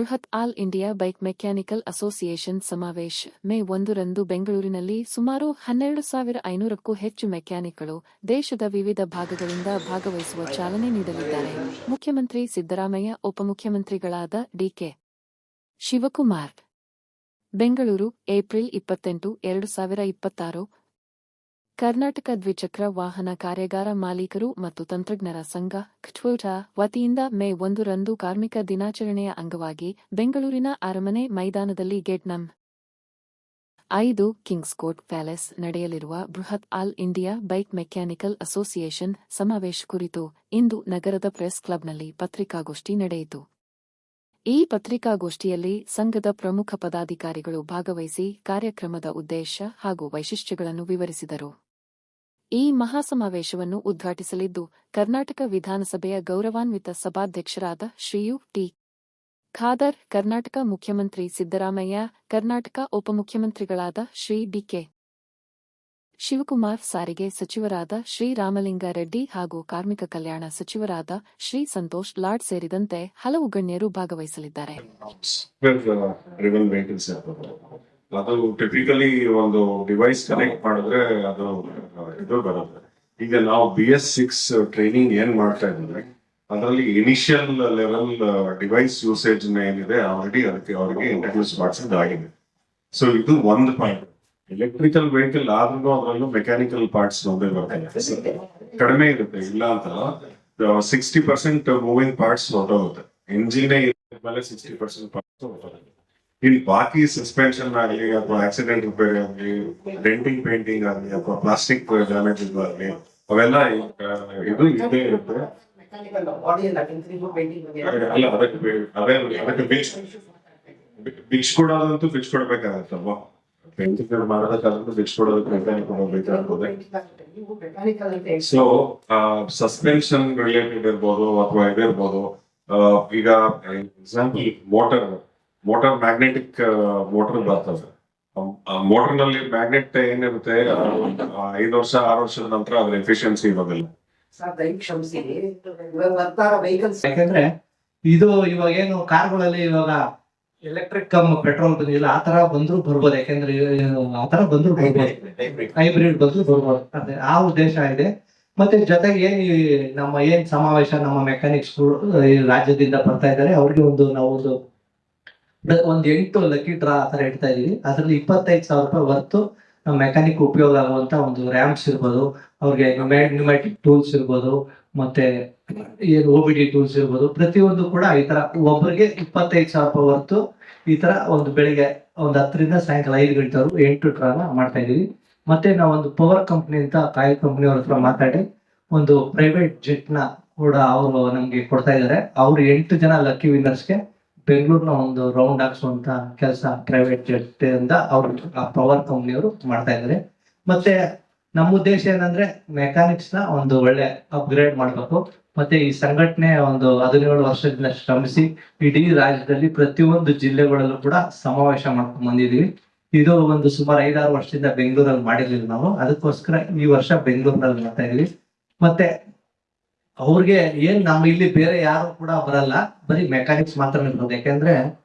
ಬೃಹತ್ all India bike mechanical association ಸಮಾವೇಶ ಮೇ 1ರಂದು ಬೆಂಗಳೂರಿನಲ್ಲಿ ಸುಮಾರು 12,500ಕ್ಕೂ ಹೆಚ್ಚು ಮೆಕ್ಯಾನಿಕ್ಗಳು ದೇಶದ ವಿವಿಧ ಭಾಗಗಳಿಂದ ಭಾಗವಹಿಸುವ ಚಾಲನೆ ನೀಡಲಿದ್ದಾರೆ. ಮುಖ್ಯಮಂತ್ರಿ ಸಿದ್ದರಾಮಯ್ಯ, ಉಪಮುಖ್ಯಮಂತ್ರಿಗಳಾದ ಡಿಕೆ ಶಿವಕುಮಾರ್. ಬೆಂಗಳೂರು, ಏಪ್ರಿಲ್ 28, 2026. ಕರ್ನಾಟಕ ದ್ವಿಚಕ್ರ ವಾಹನ ಕಾರ್ಯಾಗಾರ ಮಾಲೀಕರು ಮತ್ತು ತಂತ್ರಜ್ಞರ ಸಂಘ ಕ್ಟ್ವೋಟ ವತಿಯಿಂದ ಮೇ 1ರಂದು ಕಾರ್ಮಿಕ ದಿನಾಚರಣೆಯ ಅಂಗವಾಗಿ ಬೆಂಗಳೂರಿನ ಅರಮನೆ ಮೈದಾನದಲ್ಲಿ ಗೇಟ್ ನಂ. 5 ಕಿಂಗ್ಸ್ ಕೋರ್ಟ್ ಪ್ಯಾಲೇಸ್ ನಡೆಯಲಿರುವ ಬೃಹತ್ all India bike mechanical association ಸಮಾವೇಶ ಕುರಿತು ಇಂದು ನಗರದ ಪ್ರೆಸ್ ಕ್ಲಬ್ನಲ್ಲಿ ಪತ್ರಿಕಾಗೋಷ್ಠಿ ನಡೆಯಿತು. ಈ ಪತ್ರಿಕಾಗೋಷ್ಠಿಯಲ್ಲಿ ಸಂಘದ ಪ್ರಮುಖ ಪದಾಧಿಕಾರಿಗಳು ಭಾಗವಹಿಸಿ ಕಾರ್ಯಕ್ರಮದ ಉದ್ದೇಶ ಹಾಗೂ ವೈಶಿಷ್ಟ್ಯಗಳನ್ನು ವಿವರಿಸಿದರು. ಈ ಮಹಾಸಮಾವೇಶವನ್ನು ಉದ್ಘಾಟಿಸಲಿದ್ದು ಕರ್ನಾಟಕ ವಿಧಾನಸಭೆಯ ಗೌರವಾನ್ವಿತ ಸಭಾಧ್ಯಕ್ಷರಾದ ಶ್ರೀಯು ಟಿ. ಖಾದರ್, ಕರ್ನಾಟಕ ಮುಖ್ಯಮಂತ್ರಿ ಸಿದ್ದರಾಮಯ್ಯ, ಕರ್ನಾಟಕ ಉಪಮುಖ್ಯಮಂತ್ರಿಗಳಾದ ಶ್ರೀ ಡಿಕೆ ಶಿವಕುಮಾರ್, ಸಾರಿಗೆ ಸಚಿವರಾದ ಶ್ರೀ ರಾಮಲಿಂಗಾರೆಡ್ಡಿ ಹಾಗೂ ಕಾರ್ಮಿಕ ಕಲ್ಯಾಣ ಸಚಿವರಾದ ಶ್ರೀ ಸಂತೋಷ್ ಲಾಡ್ ಸೇರಿದಂತೆ ಹಲವು ಗಣ್ಯರು ಭಾಗವಹಿಸಲಿದ್ದಾರೆ. ಅದು ಟಿಪಿಕಲಿ ಒಂದು ಡಿವೈಸ್ ಕನೆಕ್ಟ್ ಮಾಡಿದ್ರೆ ಅದು ಇದು ಬರುತ್ತೆ. ಈಗ ನಾವು BS6 ಟ್ರೈನಿಂಗ್ ಏನ್ ಮಾಡ್ತಾ ಇದ್ದೀವಿ ಅದರಲ್ಲಿ ಇನಿಷಿಯಲ್ ಲೆವೆಲ್ ಡಿವೈಸ್ ಯೂಸೇಜ್ ಏನಿದೆ ಆಲ್ರೆಡಿ ಅದಕ್ಕೆ ಅವರಿಗೆ ಇಂಟ್ರಡ್ಯೂಸ್ ಮಾಡಿಸಿದ್ದಾಗಿದೆ. ಸೊ ಇದು ಒಂದು ಪಾಯಿಂಟ್. ಎಲೆಕ್ಟ್ರಿಕಲ್ ವೆಹಿಕಲ್ ಆದ್ರೂ ಅದರಲ್ಲೂ ಮೆಕ್ಯಾನಿಕಲ್ ಪಾರ್ಟ್ಸ್ ಒಂದೇ ಬರ್ತದೆ, ಕಡಿಮೆ ಇರುತ್ತೆ. ಇಲ್ಲ ಅಂತ 60% ಮೂವಿಂಗ್ ಪಾರ್ಟ್ಸ್ ಹೊರಟೋಗುತ್ತೆ. ಎಂಜಿನೇ ಮೇಲೆ 60% ಪಾರ್ಟ್ಸ್ ಹೊರಟೋಗುತ್ತೆ. ಇಲ್ಲಿ ಬಾಕಿ ಸಸ್ಪೆನ್ಷನ್ ಆಗಲಿ ಅಥವಾ ಆಕ್ಸಿಡೆಂಟ್ ರಿಪೇರಿ ಆಗಲಿ, ಡೆಂಟಿಂಗ್ ಪೇಂಟಿಂಗ್ ಆಗಲಿ ಅಥವಾ ಪ್ಲಾಸ್ಟಿಕ್ ಡ್ಯಾಮೇಜ್ ಆಗಲಿ ಅವೆಲ್ಲ ಇದು ಇದೇ ಇರುತ್ತೆ. ಅಲ್ಲ ಅದಕ್ಕೆ ಬಿಚ್ಕೊಡೋದಂತೂ ಬಿಚ್ಕೊಡ್ಬೇಕಾಗತ್ತಲ್ವಾ? ಪೇಂಟಿಂಗ್ ಮಾಡೋದಕ್ಕಾದ್ರೂ ಬಿಚ್ಕೊಡೋದಕ್ಕೆ ಮೆಕ್ಯಾನಿಕ್ ಹೋಗ್ಬೇಕಾಗ್ತದೆ. ಸೊ ಸಸ್ಪೆನ್ಷನ್ ರಿಲೇಟೆಡ್ ಇರ್ಬೋದು ಅಥವಾ ಇದಿರ್ಬೋದು. ಈಗ ಎಕ್ಸಾಂಪಲ್ ಮೋಟರ್ ಮ್ಯಾಗ್ನೆಟಿಕ್ ಮೋಟರ್ ಬರ್ತದೆ. ಮೋಟರ್ ನಲ್ಲಿ ಮ್ಯಾಗ್ನೆಟ್ ಏನಿರುತ್ತೆ 5 ವರ್ಷ 6 ವರ್ಷದ ನಂತರ ಅದ್ರ ಎಫಿಷಿಯನ್ಸಿ ಇರೋದಿಲ್ಲ. ಯಾಕಂದ್ರೆ ಇದು ಇವಾಗ ಏನು ಕಾರ್ಗಳಲ್ಲಿ ಇವಾಗ ಎಲೆಕ್ಟ್ರಿಕ್ ಪೆಟ್ರೋಲ್ ಬಂದಿಲ್ಲ, ಆತರ ಬಂದ್ರು ಬರ್ಬೋದು. ಯಾಕಂದ್ರೆ ಆತರ ಬಂದ್ರು ಬರ್ಬೋದು, ಹೈಬ್ರಿಡ್ ಬಂದ್ರು ಬರ್ಬೋದು. ಅದೇ ಆ ಉದ್ದೇಶ ಇದೆ. ಮತ್ತೆ ಜೊತೆಗೆ ನಮ್ಮ ಸಮಾವೇಶ, ನಮ್ಮ ಮೆಕ್ಯಾನಿಕ್ಸ್ ರಾಜ್ಯದಿಂದ ಬರ್ತಾ ಇದ್ದಾರೆ. ಅವ್ರಿಗೆ ನಾವು ಒಂದು 8 ಲಕ್ಕಿ ಡ್ರಾ ಆತರ ಇಡ್ತಾ ಇದೀವಿ. ಅದ್ರಲ್ಲಿ 25,000 ರೂಪಾಯಿ ವರ್ತು ಮೆಕ್ಯಾನಿಕ್ ಉಪಯೋಗ ಆಗುವಂತ ಒಂದು ರ್ಯಾಂಪ್ಸ್ ಇರ್ಬೋದು, ಅವ್ರಿಗೆ ನ್ಯೂಮ್ಯಾಟಿಕ್ ಟೂಲ್ಸ್ ಇರ್ಬೋದು, ಮತ್ತೆ OBD ಟೂಲ್ಸ್ ಇರ್ಬೋದು. ಪ್ರತಿಯೊಂದು ಕೂಡ ಈ ತರ ಒಬ್ಬರಿಗೆ 25,000 ರೂಪಾಯಿ ವರ್ತು ಈ ತರ ಒಂದು ಬೆಳಿಗ್ಗೆ 10 ರಿಂದ ಸಾಯಂಕಾಲ 5 ಗಂಟೆವರೆಗೂ 8 ಡ್ರಾನ ಮಾಡ್ತಾ ಇದೀವಿ. ಮತ್ತೆ ನಾವೊಂದು ಪವರ್ ಕಂಪ್ನಿ ಅಂತ ಕಾಯಿಲ್ ಕಂಪ್ನಿ ಅವ್ರ ಹತ್ರ ಮಾತಾಡಿ ಒಂದು ಪ್ರೈವೇಟ್ ಜೆಟ್ ನ ಕೂಡ ಅವರು ನಮ್ಗೆ ಕೊಡ್ತಾ ಇದ್ದಾರೆ. ಅವ್ರು 8 ಜನ ಲಕ್ಕಿ ವಿನ್ನರ್ಸ್ಗೆ ಬೆಂಗಳೂರಿನ ಒಂದು ರೌಂಡ್ ಹಾಕ್ಸುವಂತ ಕೆಲಸ ಪ್ರೈವೇಟ್ ಜೆಟ್ ಇಂದ ಅವರು ಪವರ್ ಕಂಪ್ನಿಯವರು ಮಾಡ್ತಾ ಇದ್ದಾರೆ. ಮತ್ತೆ ನಮ್ಮ ಉದ್ದೇಶ ಏನಂದ್ರೆ ಮೆಕ್ಯಾನಿಕ್ಸ್ ನ ಒಂದು ಒಳ್ಳೆ ಅಪ್ಗ್ರೇಡ್ ಮಾಡ್ಬೇಕು. ಮತ್ತೆ ಈ ಸಂಘಟನೆ ಒಂದು 17 ವರ್ಷದಿಂದ ಶ್ರಮಿಸಿ ಇಡೀ ರಾಜ್ಯದಲ್ಲಿ ಪ್ರತಿಯೊಂದು ಜಿಲ್ಲೆಗಳಲ್ಲೂ ಕೂಡ ಸಮಾವೇಶ ಮಾಡ್ಕೊಂಡು ಬಂದಿದೀವಿ. ಇದು ಒಂದು ಸುಮಾರು 5-6 ವರ್ಷದಿಂದ ಬೆಂಗಳೂರಲ್ಲಿ ಮಾಡಿರ್ಲಿಲ್ಲ ನಾವು. ಅದಕ್ಕೋಸ್ಕರ ಈ ವರ್ಷ ಬೆಂಗಳೂರಿನಲ್ಲಿ ಮಾಡ್ತಾ ಇದೀವಿ. ಮತ್ತೆ ಅವ್ರಿಗೆ ನಮ್ಮ ಇಲ್ಲಿ ಬೇರೆ ಯಾರು ಕೂಡ ಬರಲ್ಲ, ಬರೀ ಮೆಕ್ಯಾನಿಕ್ಸ್ ಮಾತ್ರ ಇರ್ಬೋದು. ಯಾಕಂದ್ರೆ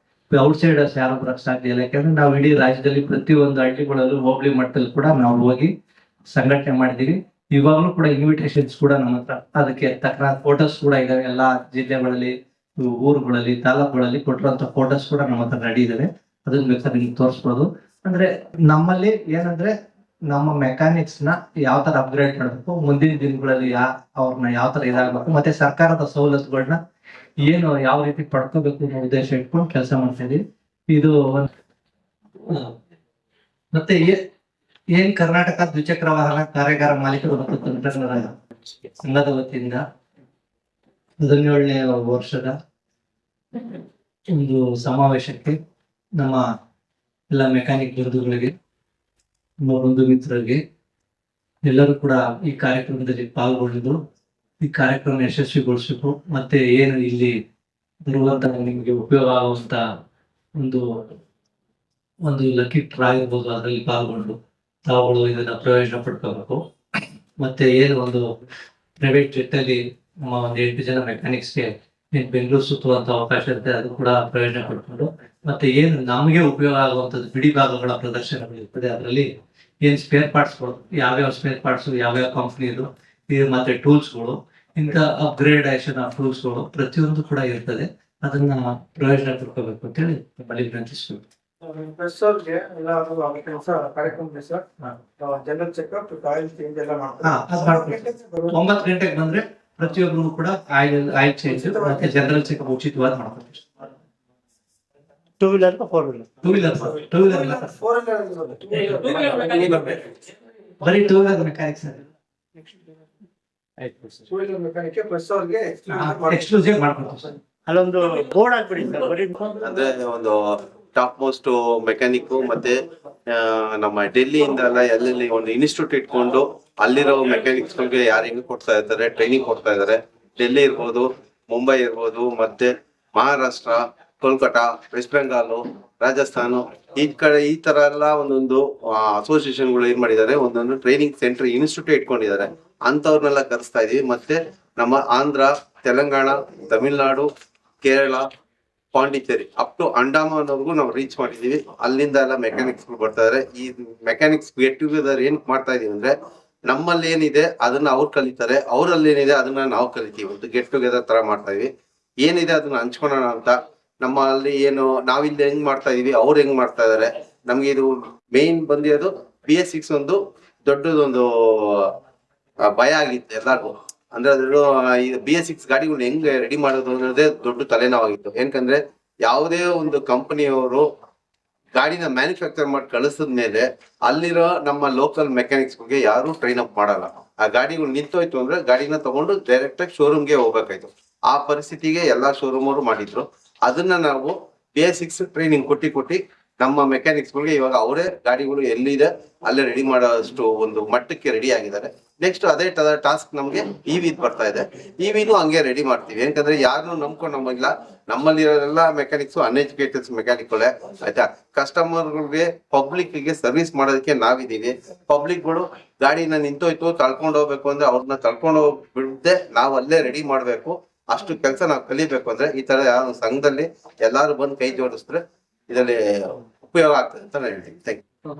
ಔಟ್ ಸೈಡರ್ಸ್ ಯಾರು ಬರಕ್ ಸಾಧ್ಯ ಇಲ್ಲ. ಯಾಕಂದ್ರೆ ನಾವು ಇಡೀ ರಾಜ್ಯದಲ್ಲಿ ಪ್ರತಿಯೊಂದು ಹಳ್ಳಿಗಳಲ್ಲೂ ಹೋಬಳಿ ಮಟ್ಟದಲ್ಲಿ ಕೂಡ ನಾವು ಹೋಗಿ ಸಂಘಟನೆ ಮಾಡಿದೀವಿ. ಇವಾಗಲೂ ಕೂಡ ಇನ್ವಿಟೇಷನ್ಸ್ ಕೂಡ ನಮ್ಮ ಹತ್ರ ಅದಕ್ಕೆ ತಕ್ಕ ಫೋಟೋಸ್ ಕೂಡ ಇದಾವೆ. ಎಲ್ಲಾ ಜಿಲ್ಲೆಗಳಲ್ಲಿ, ಊರುಗಳಲ್ಲಿ, ತಾಲೂಕುಗಳಲ್ಲಿ ಕೊಟ್ಟಿರುವಂತ ಫೋಟೋಸ್ ಕೂಡ ನಮ್ಮ ಹತ್ರ ರೆಡಿ ಇದಾವೆ. ಅದನ್ನ ಬೇಕಾದ್ರೆ ನಿಮ್ಗೆ ತೋರಿಸ್ಬೋದು. ಅಂದ್ರೆ ನಮ್ಮಲ್ಲಿ ಏನಂದ್ರೆ ನಮ್ಮ ಮೆಕ್ಯಾನಿಕ್ಸ್ ನ ಯಾವ ತರ ಅಪ್ಗ್ರೇಡ್ ಮಾಡಬೇಕು, ಮುಂದಿನ ದಿನಗಳಲ್ಲಿ ಅವ್ರನ್ನ ಯಾವ ತರ ಇದಾಗಬೇಕು, ಮತ್ತೆ ಸರ್ಕಾರದ ಸವಲತ್ತುಗಳನ್ನ ಯಾವ ರೀತಿ ಪಡ್ಕೋಬೇಕು ಅನ್ನೋ ಉದ್ದೇಶ ಇಟ್ಕೊಂಡು ಕೆಲಸ ಮಾಡ್ತಾ ಇದೀವಿ. ಇದು ಮತ್ತೆ ಕರ್ನಾಟಕ ದ್ವಿಚಕ್ರ ವಾಹನ ಕಾರ್ಯಾಗಾರ ಮಾಲೀಕರು ಮತ್ತು ತಂತ್ರಜ್ಞರ ಸಂಘದ ವತಿಯಿಂದ 17ನೇ ವರ್ಷದ ಒಂದು ಸಮಾವೇಶಕ್ಕೆ ನಮ್ಮ ಎಲ್ಲ ಮೆಕ್ಯಾನಿಕ್ ಬಂಧುಗಳಿಗೆ, ಬಂಧು ಮಿತ್ರರಿಗೆ ಎಲ್ಲರೂ ಕೂಡ ಈ ಕಾರ್ಯಕ್ರಮದಲ್ಲಿ ಪಾಲ್ಗೊಂಡಿದ್ದು ಈ ಕಾರ್ಯಕ್ರಮ ಯಶಸ್ವಿಗೊಳಿಸಬೇಕು. ಮತ್ತೆ ಇಲ್ಲಿ ಬರುವಂತ ನಿಮ್ಗೆ ಉಪಯೋಗ ಆಗುವಂತ ಒಂದು ಲಕ್ಕಿ ಡ್ರಾ ಇರ್ಬೋದು, ಅದರಲ್ಲಿ ಪಾಲ್ಗೊಂಡು ತಾವುಗಳು ಇದನ್ನ ಪ್ರಯೋಜನ ಪಡ್ಕೋಬೇಕು. ಮತ್ತೆ ಒಂದು ಪ್ರೈವೇಟ್ ಜೆಟ್ ಅಲ್ಲಿ ನಮ್ಮ 8 ಜನ ಮೆಕ್ಯಾನಿಕ್ಸ್ಗೆ ಬೆಂಗಳೂರು ಸುತ್ತುವಂತ ಅವಕಾಶ ಇರುತ್ತೆ, ಅದು ಕೂಡ ಪ್ರಯೋಜನ ಪಡ್ಕೊಂಡು ಮತ್ತೆ ಏನು ನಮಗೆ ಉಪಯೋಗ ಆಗುವಂಥದ್ದು ಬಿಡಿ ಭಾಗಗಳ ಪ್ರದರ್ಶನಗಳು ಇರ್ತದೆ. ಅದರಲ್ಲಿ ಏನ್ ಸ್ಪೇರ್ ಪಾರ್ಟ್ಸ್ಗಳು, ಯಾವ್ಯಾವ ಸ್ಪೇರ್ ಪಾರ್ಟ್ಸ್, ಯಾವ್ಯಾವ ಕಂಪ್ನಿದು, ಇದು ಮತ್ತೆ ಟೂಲ್ಸ್ಗಳು, ಇಂಥ ಅಪ್ಗ್ರೇಡೇಷನ್ ಆಫ್ ಟೂಲ್ಸ್ಗಳು ಪ್ರತಿಯೊಂದು ಕೂಡ ಇರ್ತದೆ. ಅದನ್ನ ಪ್ರಯೋಜನ ಪಡ್ಕೋಬೇಕು ಅಂತ ಹೇಳಿ ನಿಮ್ಮಲ್ಲಿ ವಿನಂತಿಸ್ಬೇಕು. ಪ್ರೆಸ್ಸರ್ಗೆ ಎಲ್ಲ ಕೆಲಸ ಕಾರ್ಯಕ್ರಮ sir, general checkup, oil change ಎಲ್ಲ ಮಾಡ್ತಾರೆ. 9 ಗಂಟೆಗೆ ಬಂದ್ರೆ ಪ್ರತಿಯೊಬ್ಬರು ಕೂಡ ಆಯಿಲ್ ಚೇಂಜ್ ಮತ್ತೆ ಜನರಲ್ ಚೆಕ್ಅಪ್ ಉಚಿತವಾಗಿ ಮಾಡ್ತಾರೆ. Two wheeler four wheeler two wheeler ಬರೀ two wheeler mechanics two wheeler mechanic press ಅವ್ರಿಗೆ ಎಕ್ಸ್ಕ್ಲೂಸಿವ್ ಮಾಡ್ಕೊಡ್ತೀವಿ ಸರ್. ಅಲ್ಲೊಂದು ಬೋರ್ಡ್ ಹಾಕ್ಬಿಡಿ ಸರ್. ಬರೀ ಅಂದ್ರೆ ಒಂದು ಟಾಪ್ ಮೋಸ್ಟ್ ಮೆಕ್ಯಾನಿಕ್ ಮತ್ತೆ ನಮ್ಮ ಡೆಲ್ಲಿಯಿಂದ ಎಲ್ಲ ಎಲ್ಲೆಲ್ಲಿ ಒಂದು ಇನ್ಸ್ಟಿಟ್ಯೂಟ್ ಇಟ್ಕೊಂಡು ಅಲ್ಲಿರೋ ಮೆಕ್ಯಾನಿಕ್ಸ್ ಗಳಿಗೆ ಯಾರು ಹೆಂಗ್ ಕೊಡ್ತಾ ಇದ್ದಾರೆ, ಟ್ರೈನಿಂಗ್ ಕೊಡ್ತಾ ಇದ್ದಾರೆ. ಡೆಲ್ಲಿ ಇರ್ಬೋದು, ಮುಂಬೈ ಇರ್ಬೋದು, ಮತ್ತೆ ಮಹಾರಾಷ್ಟ್ರ, ಕೋಲ್ಕತಾ, ವೆಸ್ಟ್ ಬೆಂಗಾಲ್, ರಾಜಸ್ಥಾನ, ಈ ಕಡೆ ಈ ತರ ಎಲ್ಲ ಒಂದೊಂದು ಅಸೋಸಿಯೇಷನ್ಗಳು ಏನ್ ಮಾಡಿದ್ದಾರೆ, ಒಂದೊಂದು ಟ್ರೈನಿಂಗ್ ಸೆಂಟರ್ ಇನ್ಸ್ಟಿಟ್ಯೂಟ್ ಇಟ್ಕೊಂಡಿದ್ದಾರೆ. ಅಂತವ್ರನ್ನೆಲ್ಲ ಕರೆಸ್ತಾ ಇದೀವಿ. ಮತ್ತೆ ನಮ್ಮ ಆಂಧ್ರ, ತೆಲಂಗಾಣ, ತಮಿಳ್ನಾಡು, ಕೇರಳ, ಪಾಂಡಿಚೇರಿ ಅಪ್ ಟು ಅಂಡಮಾನ್ವರೆಗೂ ನಾವು ರೀಚ್ ಮಾಡಿದೀವಿ. ಅಲ್ಲಿಂದ ಎಲ್ಲ ಮೆಕ್ಯಾನಿಕ್ಸ್ ಬರ್ತಾ ಇದಾರೆ. ಈ ಮೆಕ್ಯಾನಿಕ್ಸ್ ಗೆಟ್ ಟುಗೆದರ್ ಏನ್ ಮಾಡ್ತಾ ಇದೀವಿ ಅಂದ್ರೆ, ನಮ್ಮಲ್ಲಿ ಏನಿದೆ ಅದನ್ನ ಅವ್ರು ಕಲಿತಾರೆ, ಅವ್ರಲ್ಲಿ ಏನಿದೆ ಅದನ್ನ ನಾವು ಕಲಿತೀವಿ. ಒಂದು ಗೆಟ್ ಟುಗೆದರ್ ತರ ಮಾಡ್ತಾ ಇದೀವಿ. ಏನಿದೆ ಅದನ್ನ ಹಂಚ್ಕೊಳ್ಳೋಣ ಅಂತ. ನಮ್ಮಲ್ಲಿ ಏನು ನಾವಿಲ್ಲಿ ಹೆಂಗ್ ಮಾಡ್ತಾ ಇದೀವಿ, ಅವ್ರು ಹೆಂಗ್ ಮಾಡ್ತಾ ಇದಾರೆ. ನಮ್ಗೆ ಇದು ಮೇನ್ ಬಂದಿರೋದು BS6 ಒಂದು ದೊಡ್ಡದೊಂದು ಭಯ ಆಗಿತ್ತು ಎಲ್ಲರಿಗೂ. ಅಂದ್ರೆ ಅದ್ರ BS6 ಗಾಡಿಗಳನ್ನ ಹೆಂಗ್ ರೆಡಿ ಮಾಡೋದು ಅನ್ನೋದೇ ದೊಡ್ಡ ತಲೆನೋವಾಗಿತ್ತು. ಯಾಕಂದ್ರೆ ಯಾವುದೇ ಒಂದು ಕಂಪನಿಯವರು ಗಾಡಿನ ಮ್ಯಾನುಫ್ಯಾಕ್ಚರ್ ಮಾಡಿ ಕಳಿಸಿದ ಮೇಲೆ ಅಲ್ಲಿರೋ ನಮ್ಮ ಲೋಕಲ್ ಮೆಕ್ಯಾನಿಕ್ಸ್ ಬಗ್ಗೆ ಯಾರು ಟ್ರೈನ್ ಅಪ್ ಮಾಡಲ್ಲ. ಆ ಗಾಡಿಗಳು ನಿಂತೋಯ್ತು ಅಂದ್ರೆ ಗಾಡಿನ ತಗೊಂಡು ಡೈರೆಕ್ಟ್ ಆಗಿ ಶೋರೂಮ್ಗೆ ಹೋಗ್ಬೇಕಾಯ್ತು. ಆ ಪರಿಸ್ಥಿತಿಗೆ ಎಲ್ಲಾ ಶೋರೂಮ್ ಅವರು ಮಾಡಿದ್ರು. ಅದನ್ನ ನಾವು BS6 ಟ್ರೈನಿಂಗ್ ಕೊಟ್ಟಿ ನಮ್ಮ ಮೆಕ್ಯಾನಿಕ್ಸ್ ಗಳಿಗೆ ಇವಾಗ ಅವರೇ ಗಾಡಿಗಳು ಎಲ್ಲಿದೆ ಅಲ್ಲೇ ರೆಡಿ ಮಾಡೋಷ್ಟು ಒಂದು ಮಟ್ಟಕ್ಕೆ ರೆಡಿ ಆಗಿದ್ದಾರೆ. ನೆಕ್ಸ್ಟ್ ಅದೇ ಟಾಸ್ಕ್ ನಮ್ಗೆ EV ಬರ್ತಾ ಇದೆ. EVನೂ ಹಂಗೆ ರೆಡಿ ಮಾಡ್ತೀವಿ. ಯಾಕಂದ್ರೆ ಯಾರನ್ನು ನಂಬ್ಕೊಂಡು ನಮ್ಮಲ್ಲ, ನಮ್ಮಲ್ಲಿರೋರೆಲ್ಲ ಮೆಕ್ಯಾನಿಕ್ಸ್ ಅನ್ಎಜುಕೇಟೆಡ್ ಮೆಕ್ಯಾನಿಕ್ಗಳೇ ಆಯ್ತಾ. ಕಸ್ಟಮರ್ಗಳಿಗೆ, ಪಬ್ಲಿಕ್ ಗೆ ಸರ್ವಿಸ್ ಮಾಡೋದಕ್ಕೆ ನಾವಿದೀವಿ. ಪಬ್ಲಿಕ್ಗಳು ಗಾಡಿನ ನಿಂತೋಯ್ತು ತಳ್ಕೊಂಡು ಹೋಗ್ಬೇಕು ಅಂದ್ರೆ ಅವ್ರನ್ನ ತಳ್ಕೊಂಡು ಹೋಗ್ಬಿಡದೆ ನಾವು ಅಲ್ಲೇ ರೆಡಿ ಮಾಡ್ಬೇಕು. ಅಷ್ಟು ಕೆಲಸ ನಾವು ಕಲಿಬೇಕು. ಅಂದ್ರೆ ಈ ತರ ಯಾವ ಸಂಘದಲ್ಲಿ ಎಲ್ಲಾರು ಬಂದು ಕೈ ಜೋಡಿಸಿದ್ರೆ ಇದರಲ್ಲಿ ಉಪಯೋಗ ಆಗ್ತದೆ ಅಂತ ನಾನು ಹೇಳ್ತೀನಿ. Thank you.